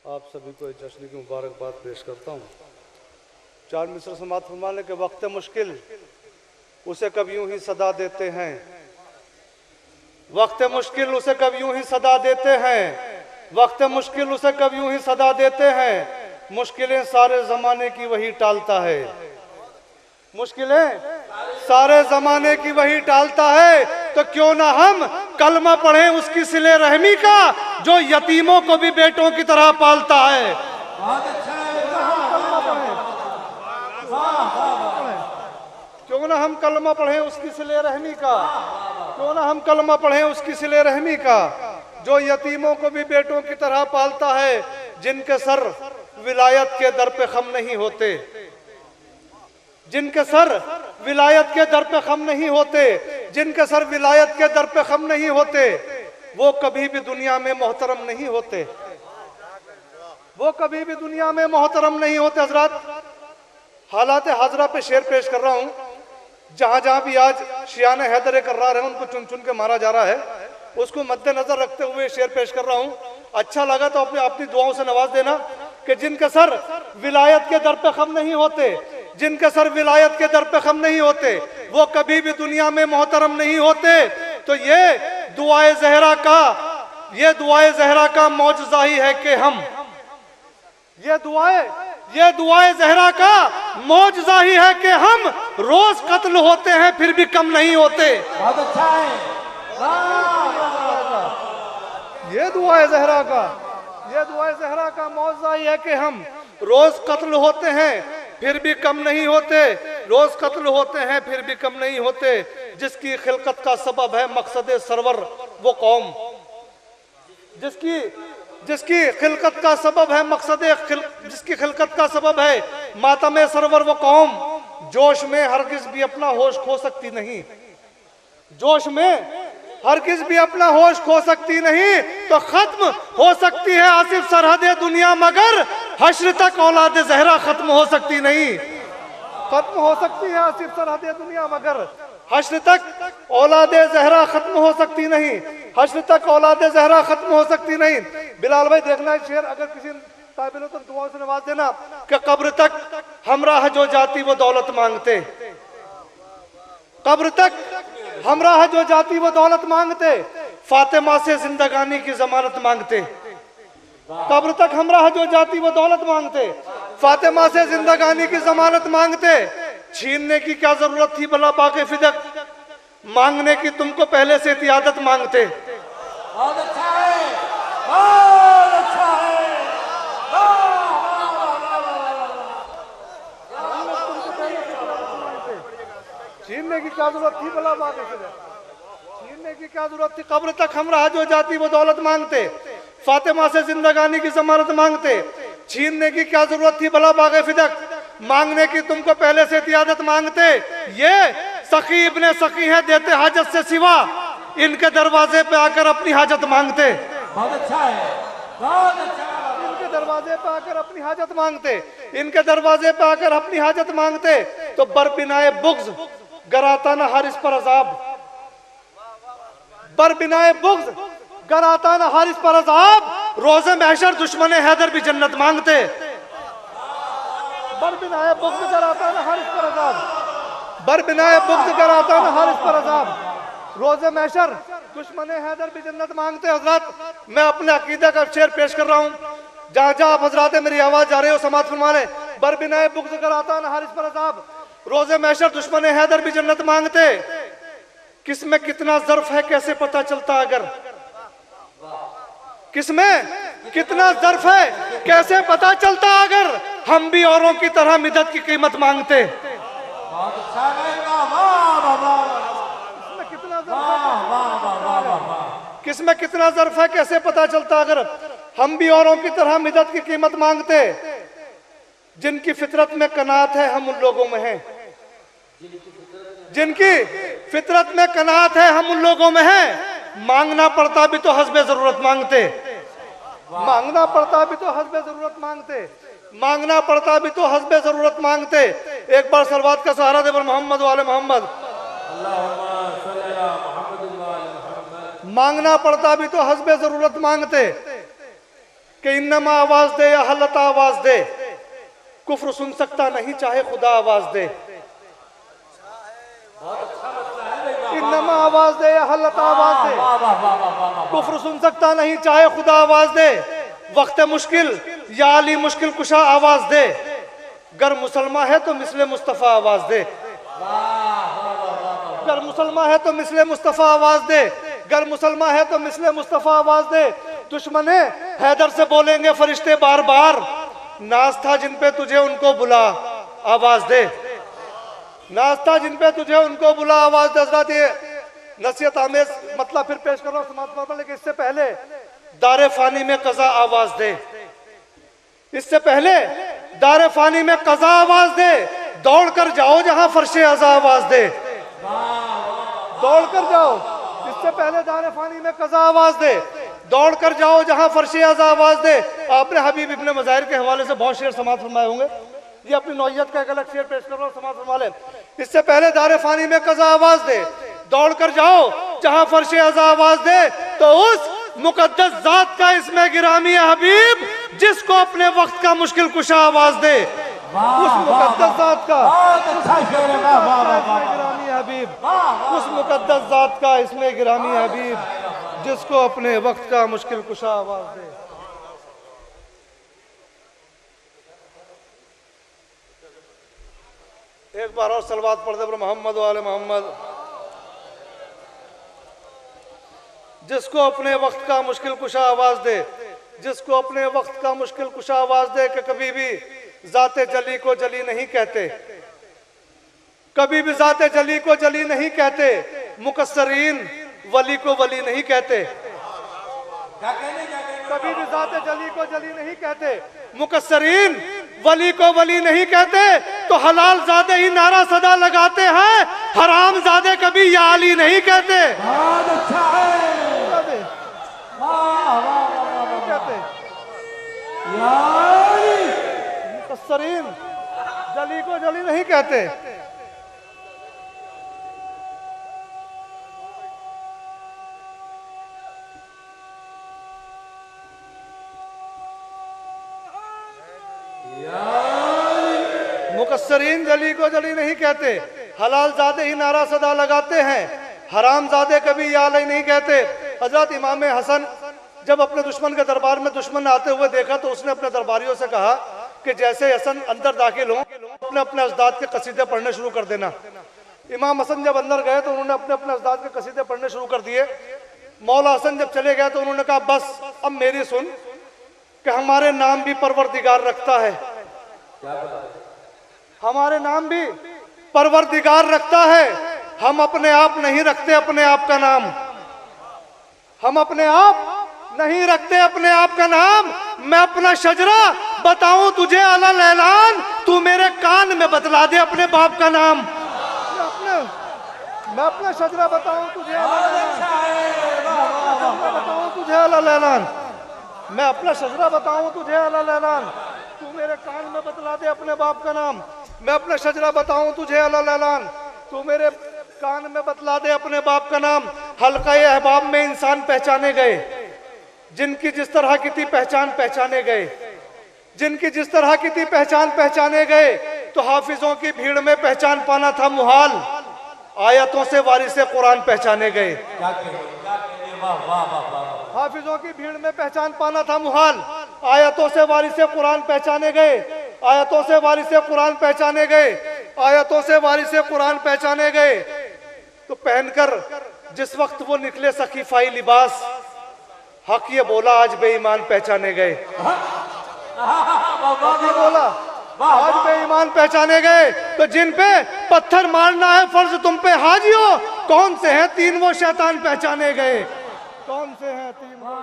आप सभी को इस जश्न की मुबारकबाद पेश करता हूँ। चार मिसर समात फरमाने के वक्त मुश्किल उसे कब यूं ही सदा देते हैं, वक्त मुश्किल उसे कब यूं ही सदा देते हैं, वक्त मुश्किल उसे कब यूं ही सदा देते हैं, मुश्किलें सारे जमाने की वही टालता है, मुश्किलें सारे जमाने की वही टालता है। तो क्यों ना हम कलमा पढ़ें उसकी सिले रहमी का, जो यतीमों को भी बेटों की तरह पालता है। क्यों ना हम कलमा पढ़ें उसकी सिले रहमी का, क्यों ना हम कलमा पढ़ें उसकी सिले रहमी का, जो यतीमों को भी बेटों की तरह पालता है, जिनके सर विलायत के दर पे खम नहीं होते, जिनके सर विलायत के दर पे खम नहीं होते, जिनके सर विलायत के दर पे खम नहीं होते, वो कभी भी दुनिया में मोहतरम नहीं होते, वो कभी भी दुनिया में मोहतरम नहीं होते। हजरत, हालात हाजरा पे शेर पेश कर रहा हूँ। जहां जहां भी आज शियान हैदर कर्रार है, उनको चुन चुन के मारा जा रहा है, उसको मद्देनजर रखते हुए शेर पेश कर रहा हूँ। अच्छा लगा तो अपनी दुआओं से नवाज देना कि जिनके सर विलायत के दर पे खम नहीं होते, जिनके सर विलायत के दर पे खम नहीं होते, वो कभी भी दुनिया में मोहतरम नहीं होते। तो ये दुआए ज़हरा का मौजज़ा ही है कि हम, ये दुआए ज़हरा का मौजज़ा ही है कि हम रोज कत्ल होते हैं फिर भी कम नहीं होते। बहुत अच्छा है। ये दुआए ज़हरा का मौजज़ा ही है कि हम रोज कत्ल होते हैं फिर भी कम नहीं होते, रोज कत्ल होते हैं फिर भी कम नहीं होते। जिसकी खिलकत का सबब है मकसद सरवर वो कौम, जिसकी खिलकत का सबब है जिसकी खिलकत का सबब है मातम सरवर वो कौम, जोश में हरगिज भी अपना होश खो सकती नहीं, जोश में हरगिज भी अपना होश खो सकती नहीं। तो खत्म हो सकती है आसिफ सरहदे दुनिया, मगर हश्र तक औलाद ज़हरा खत्म हो सकती नहीं, खत्म हो सकती है आसिफ सरहदे दुनिया, मगर हश्र तक औलाद ज़हरा खत्म हो सकती नहीं, हश्र तक औलाद ज़हरा खत्म हो सकती नहीं। बिलाल भाई देखना है शेर, अगर किसी काबिल हो तो दुआओं से नवाज देना कि कब्र तक हमराह जो जाती वो दौलत मांगते, कब्र तक हमराह जो जाती वो दौलत मांगते, फातिमा से जिंदगानी की जमानत मांगते, कब्र तक हमराह जो जाती वो दौलत मांगते, फातिमा से जिंदगानी की जमानत मांगते। छीनने की क्या जरूरत थी भला बाक़े फिदक, मांगने की तुमको पहले से इतियादत मांगते। बहुत अच्छा है, बहुत अच्छा है। छीनने की क्या जरूरत थी भला बाक़े फिदक, छीनने की क्या जरूरत थी। कब्र तक हमराह जो जाती वो दौलत मांगते, फातिमा से जिंदगानी की जमानत मांगते। छीनने की क्या जरूरत थी भला बाग़े फिदक, मांगने की तुमको पहले से इतियादत मांगते। ये सखी इब्ने सखी है, देते हाजत से सिवा, इनके दरवाजे पे आकर अपनी हाजत मांगते। बहुत अच्छा है, बहुत अच्छा। इनके दरवाजे पे आकर अपनी हाजत मांगते, इनके दरवाजे पे आकर अपनी हाजत मांगते। तो बरबिनाए बुग़्ज़ गराता न हारिस पर अज़ाब, बरबिनाए बुग़्ज़ गराता न हारिस पर अज़ाब, रोज़े महशर दुश्मने हैदर भी जन्नत मांगते। बरबिनाए बुग़्ज़ गराता न हारिस पर अज़ाब, बरबिनाए बुग़्ज़ गराता न हारिस पर अज़ाब, रोज़े महशर दुश्मने हैदर भी जन्नत मांगते। हजरत, मैं अपने अकीदा का शेर पेश कर रहा हूँ। जहाँ जहाँ आप हजरात मेरी आवाज़ जा रहे हो समात फरमाने। बरबिनाए बुग़्ज़ गराता न हारिस पर अज़ाब, रोज़े महशर दुश्मने हैदर भी जन्नत मांगते। किसमें कितना ज़र्फ़ है कैसे पता चलता, अगर किसमें कितना ज़र्फ़ है कैसे पता चलता, अगर हम भी औरों की तरह मिदद की कीमत मांगते। बहुत अच्छा रहेगा, वाह वाह वाह। किसमें कितना ज़र्फ़ है कैसे पता चलता, अगर हम भी औरों की तरह मिदद की कीमत मांगते। जिनकी फितरत में कनात है हम उन लोगों में हैं, जिनकी फितरत में कनात है हम उन लोगों में हैं। मांगना पड़ता भी तो हस्बे जरूरत मांगते, मांगना पड़ता भी तो हस्बे जरूरत मांगते, मांगना पड़ता भी तो हस्बे जरूरत मांगते। एक बार सलवात का सहारा दे मोहम्मद वाले मोहम्मद। मांगना पड़ता भी तो हस्बे जरूरत मांगते। कि इन्नमा आवाज दे या हलत आवाज दे, कुफ्र सुन सकता नहीं चाहे खुदा आवाज दे। इन्नमा आवाज दे या हलत आवाज दे, कुफ्र सुन सकता नहीं चाहे खुदा आवाज दे। वक्त मुश्किल या अली मुश्किल कुशा आवाज दे, गर मुसलमान है तो मिसले मुस्तफ़ा आवाज दे। गर मुसलमान है तो मिसले मुस्तफ़ा आवाज दे, गर मुसलमान है तो मिसले मुस्तफ़ा आवाज दे। दुश्मन हैदर से बोलेंगे फरिश्ते बार बार, नाज था जिन पे तुझे उनको बुला आवाज दे। नाज था जिन पे तुझे उनको बुला आवाज दे। हज़रत ये नसीहत आमेज मतलब फिर पेश कर रहा हूँ समाज में, लेकिन इससे पहले दारे फानी में कज़ा आवाज दे। इससे पहले दारे फानी में कज़ा आवाज दे, दौड़ कर जाओ जहां फर्शे अज़ा आवाज दे। दौड़ कर जाओ, इससे पहले दारे फानी में कज़ा आवाज दे, दौड़ कर जाओ जहां फर्शे अज़ा आवाज दे। आपने हबीब इब्ने मज़ाहिर के हवाले से बहुत शेर समाज फरमाए होंगे, ये अपनी नौइयत का एक अलग शेर पेश कर रहा हूं समाज फरमा ले। इससे पहले दारे फानी में कज़ा आवाज दे, दौड़ कर जाओ जहां फर्शे अज़ा आवाज दे। तो उस मुकद्दस जात का इसमें गिरामी है हबीब, जिसको अपने वक्त का मुश्किल कुशा आवाज दे। उस मुकद्दस जात का इसमें गिरामी है हबीब, उस मुकद्दस जात का इसमें गिरामी है हबीब, जिसको अपने वक्त का मुश्किल कुशा आवाज दे। एक बार और सलवात पढ़ दे मोहम्मद वाले मोहम्मद। जिसको अपने वक्त का मुश्किल कुशा आवाज दे, जिसको अपने वक्त का मुश्किल कुशा आवाज दे, कि कभी भी जाते जली को जली नहीं कहते, कभी भी जाते जली को जली नहीं कहते, मुकस्सरीन वली को वली नहीं कहते। कभी भी जाते जली को जली नहीं कहते, मुकस्सरीन वली को वली नहीं कहते। तो हलाल जादे ही नारा सदा लगाते हैं, हराम जादे कभी या अली नहीं कहते। बहुत अच्छा है, कहते मुकस्सरीन जली को जली नहीं कहते। मुकस्सरीन जली को जली नहीं कहते, हलाल जादे ही नारा सदा लगाते हैं, हराम जादे कभी या अली नहीं कहते। हजरत इमाम हसन जब अपने दुश्मन के दरबार में दुश्मन आते हुए देखा, तो उसने अपने दरबारियों से कहा कि जैसे हसन अंदर दाखिल हो, अपने अपने अजदाद के कसीदे पढ़ने शुरू कर देना। इमाम हसन जब अंदर गए तो उन्होंने अपने अपने अजदाद के कसीदे पढ़ने शुरू कर दिए। मौला हसन जब चले गए तो उन्होंने कहा बस अब मेरी सुन, कि हमारे नाम भी परवरदिगार रखता है, हमारे नाम भी परवरदिगार रखता है। हम अपने आप नहीं रखते अपने आप का नाम, हम अपने आप नहीं रखते अपने आप का नाम। मैं अपना शजरा बताऊं तुझे अलल ऐलान, तू मेरे कान में बतला दे अपने बाप का नाम। मैं अपना शजरा बताऊं तुझे बताऊं तुझे अलल ऐलान, मैं अपना शजरा बताऊं तुझे अलल ऐलान, तू मेरे कान में बतला दे अपने बाप का नाम। मैं अपना शजरा बताऊं तुझे अलल ऐलान, तू मेरे कान में बतला दे अपने बाप का नाम। हल्का अहबाब में इंसान पहचाने गए, जिनकी जिस तरह की थी पहचान पहचाने गए, जिनकी जिस तरह की थी पहचान पहचाने गए। तो हाफिजों की भीड़ में पहचान पाना था मुहाल, आयतों से वारिसे कुरान पहचाने गए। हाफिजों की भीड़ में पहचान पाना था मुहाल, आयतों से वारिसे कुरान पहचाने गए, आयतों से वारिसे कुरान पहचाने गए, आयतों से वारिसे कुरान पहचाने गए। तो पहनकर जिस वक्त वो निकले सकीफाई लिबास, हक ये बोला आज बेईमान पहचाने गए। हक ये बोला आज बेईमान पहचाने गए। तो जिन पे पत्थर मारना है फर्ज तुम पे हाजियो, कौन से हैं तीन वो शैतान पहचाने गए, कौन से हैं तीन वो